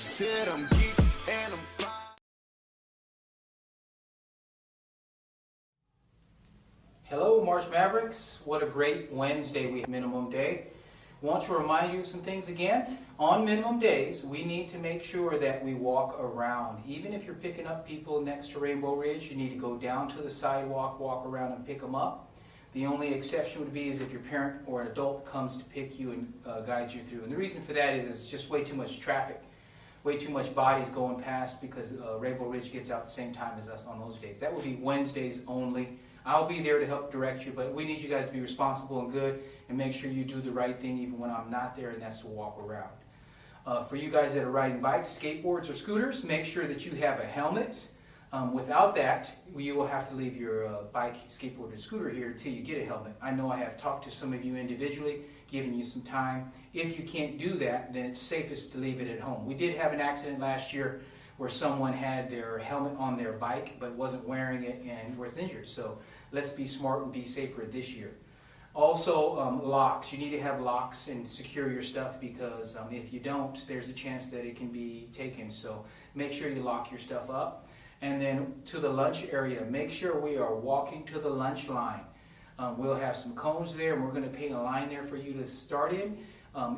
said I'm geek and I'm fine. Hello, March Mavericks. What a great Wednesday we have, minimum day. Want to remind you of some things again. On minimum days, we need to make sure that we walk around. Even if you're picking up people next to Rainbow Ridge, you need to go down to the sidewalk, walk around and pick them up. The only exception would be is if your parent or an adult comes to pick you and guide you through. And the reason for that is it's just way too much traffic, way too much bodies going past because Rainbow Ridge gets out at the same time as us on those days. That will be Wednesdays only. I'll be there to help direct you, but we need you guys to be responsible and good and make sure you do the right thing even when I'm not there, and that's to walk around. For you guys that are riding bikes, skateboards, or scooters, make sure that you have a helmet. Without that, you will have to leave your bike, skateboard, or scooter here until you get a helmet. I know I have talked to some of you individually, giving you some time. If you can't do that, then it's safest to leave it at home. We did have an accident last year where someone had their helmet on their bike but wasn't wearing it and was injured. So let's be smart and be safer this year. Also, locks. You need to have locks and secure your stuff because if you don't, there's a chance that it can be taken. So make sure you lock your stuff up. And then to the lunch area, make sure we are walking to the lunch line. We'll have some cones there and we're going to paint a line there for you to start in.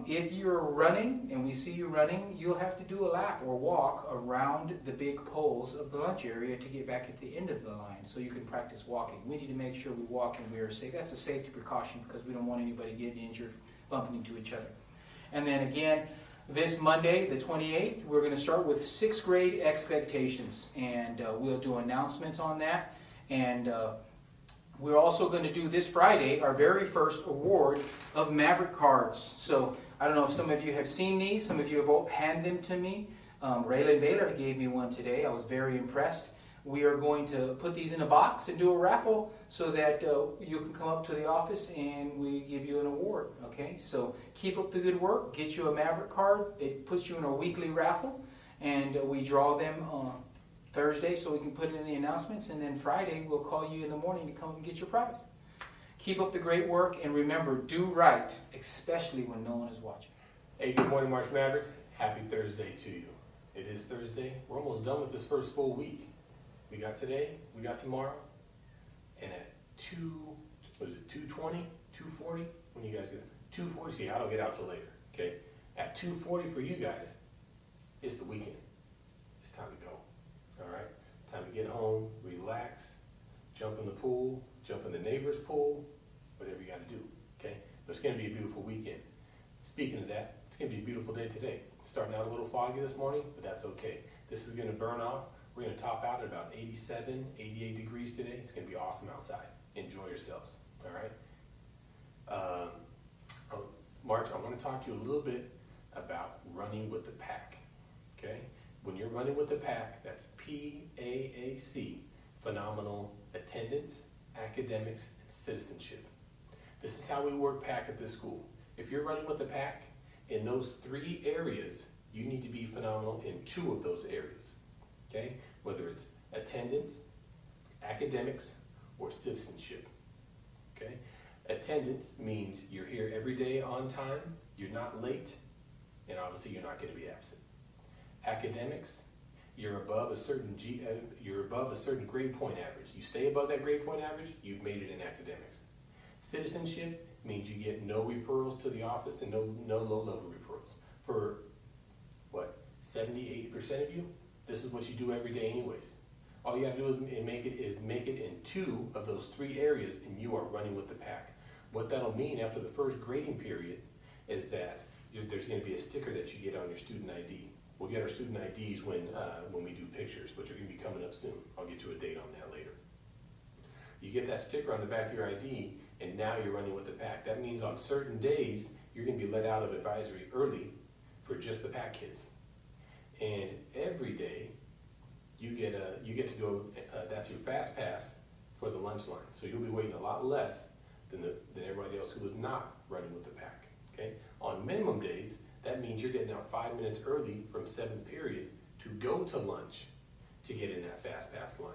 If you're running and we see you running, you'll have to do a lap or walk around the big poles of the lunch area to get back at the end of the line so you can practice walking. We need to make sure we walk and we are safe. That's a safety precaution because we don't want anybody getting injured, bumping into each other. And then again, this Monday, the 28th, we're going to start with 6th grade expectations, and we'll do announcements on that. And we're also going to do this Friday our very first award of Maverick cards. So I don't know if some of you have seen these. Some of you have handed them to me. Raylan Baylor gave me one today. I was very impressed. We are going to put these in a box and do a raffle so that you can come up to the office and we give you an award. Okay, so keep up the good work. Get you a Maverick card. It puts you in a weekly raffle, and we draw them Thursday so we can put it in the announcements, and then Friday we'll call you in the morning to come and get your prize. Keep up the great work, and remember, do right, especially when no one is watching. Hey, good morning, March Mavericks. Happy Thursday to you. It is Thursday. We're almost done with this first full week. We got today, we got tomorrow, and at 2:20, 2:40, when you guys get 2:40, see, I don't get out till later, okay? At 2:40 for you guys, it's the weekend. It's time to go, all right? It's time to get home, relax, jump in the pool, jump in the neighbor's pool, whatever you got to do, okay? But it's going to be a beautiful weekend. Speaking of that, it's going to be a beautiful day today. It's starting out a little foggy this morning, but that's okay. This is going to burn off. We're going to top out at about 87, 88 degrees today. It's going to be awesome outside. Enjoy yourselves, all right? March, I want to talk to you a little bit about running with the pack, okay? When you're running with the pack, that's PAAC, phenomenal attendance, academics, and citizenship. This is how we work pack at this school. If you're running with the pack, in those 3 areas, you need to be phenomenal in 2 of those areas. Okay? Whether it's attendance, academics, or citizenship. Okay? Attendance means you're here every day on time, you're not late, and obviously you're not going to be absent. Academics, you're above a certain grade point average. You stay above that grade point average, you've made it in academics. Citizenship means you get no referrals to the office and no low-level referrals. For what, 70, 80% of you? This is what you do every day anyways. All you gotta do is make it in 2 of those 3 areas, and you are running with the pack. What that'll mean after the first grading period is that there's gonna be a sticker that you get on your student ID. We'll get our student IDs when we do pictures, which are gonna be coming up soon. I'll get you a date on that later. You get that sticker on the back of your ID, and now you're running with the pack. That means on certain days, you're gonna be let out of advisory early for just the pack kids. And every day, you get to go, that's your fast pass for the lunch line. So you'll be waiting a lot less than everybody else who is not running with the pack, okay? On minimum days, that means you're getting out 5 minutes early from 7th period to go to lunch to get in that fast pass line,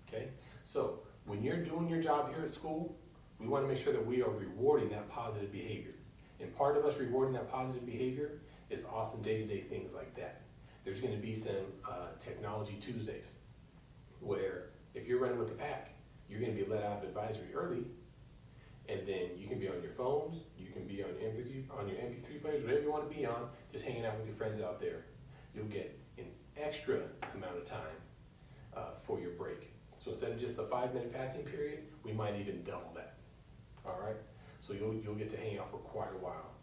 okay? So when you're doing your job here at school, we want to make sure that we are rewarding that positive behavior. And part of us rewarding that positive behavior is awesome day-to-day things like that. there's gonna be some Technology Tuesdays, where if you're running with the pack, you're gonna be let out of advisory early, and then you can be on your phones, you can be on your MP3 players, whatever you wanna be on, just hanging out with your friends out there. You'll get an extra amount of time for your break. So instead of just the 5-minute passing period, we might even double that, all right? So you'll get to hang out for quite a while,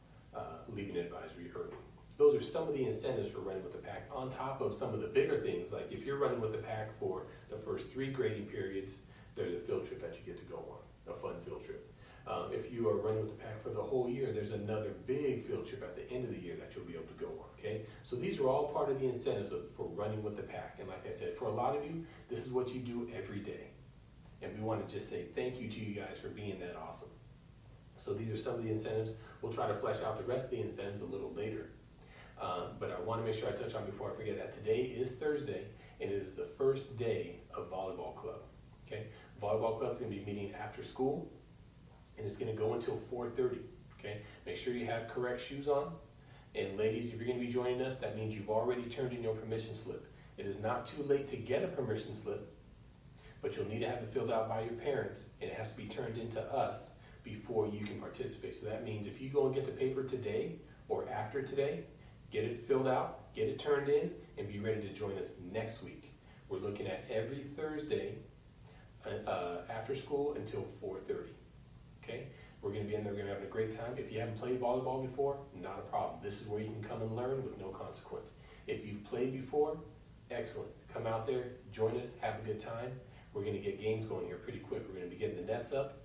leaving advisory early. Those are some of the incentives for running with the pack, on top of some of the bigger things, like if you're running with the pack for the first 3 grading periods, there's a field trip that you get to go on, a fun field trip. If you are running with the pack for the whole year, there's another big field trip at the end of the year that you'll be able to go on, okay? So these are all part of the incentives for running with the pack. And like I said, for a lot of you, this is what you do every day. And we want to just say thank you to you guys for being that awesome. So these are some of the incentives. We'll try to flesh out the rest of the incentives a little later. But I want to make sure I touch on before I forget that today is Thursday, and it is the first day of volleyball club, okay? Volleyball club is going to be meeting after school, and it's going to go until 4:30, okay? Make sure you have correct shoes on. And ladies, if you're going to be joining us, that means you've already turned in your permission slip. It is not too late to get a permission slip, but you'll need to have it filled out by your parents, and it has to be turned into us before you can participate. So that means if you go and get the paper today or after today, get it filled out, get it turned in, and be ready to join us next week. We're looking at every Thursday after school until 4:30. Okay, we're going to be in there, we're going to have a great time. If you haven't played volleyball before, not a problem. This is where you can come and learn with no consequence. If you've played before, excellent. Come out there, join us, have a good time. We're going to get games going here pretty quick. We're going to be getting the nets up,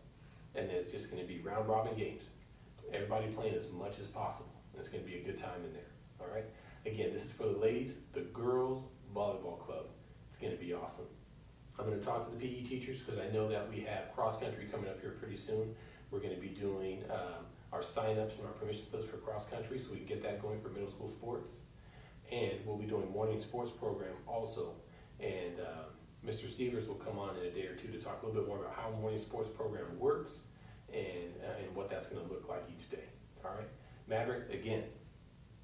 and then it's just going to be round robin games. Everybody playing as much as possible. It's going to be a good time in there. All right. Again, this is for the ladies, the girls volleyball club. It's going to be awesome. I'm going to talk to the PE teachers because I know that we have cross country coming up here pretty soon. We're going to be doing our sign-ups and our permission slips for cross country, so we can get that going for middle school sports. And we'll be doing morning sports program also. And Mr. Sievers will come on in a day or two to talk a little bit more about how morning sports program works and what that's going to look like each day. All right, Mavericks, again,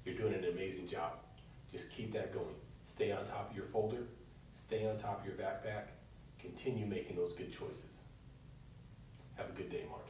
you're doing an amazing job. Just keep that going. Stay on top of your folder. Stay on top of your backpack. Continue making those good choices. Have a good day, March.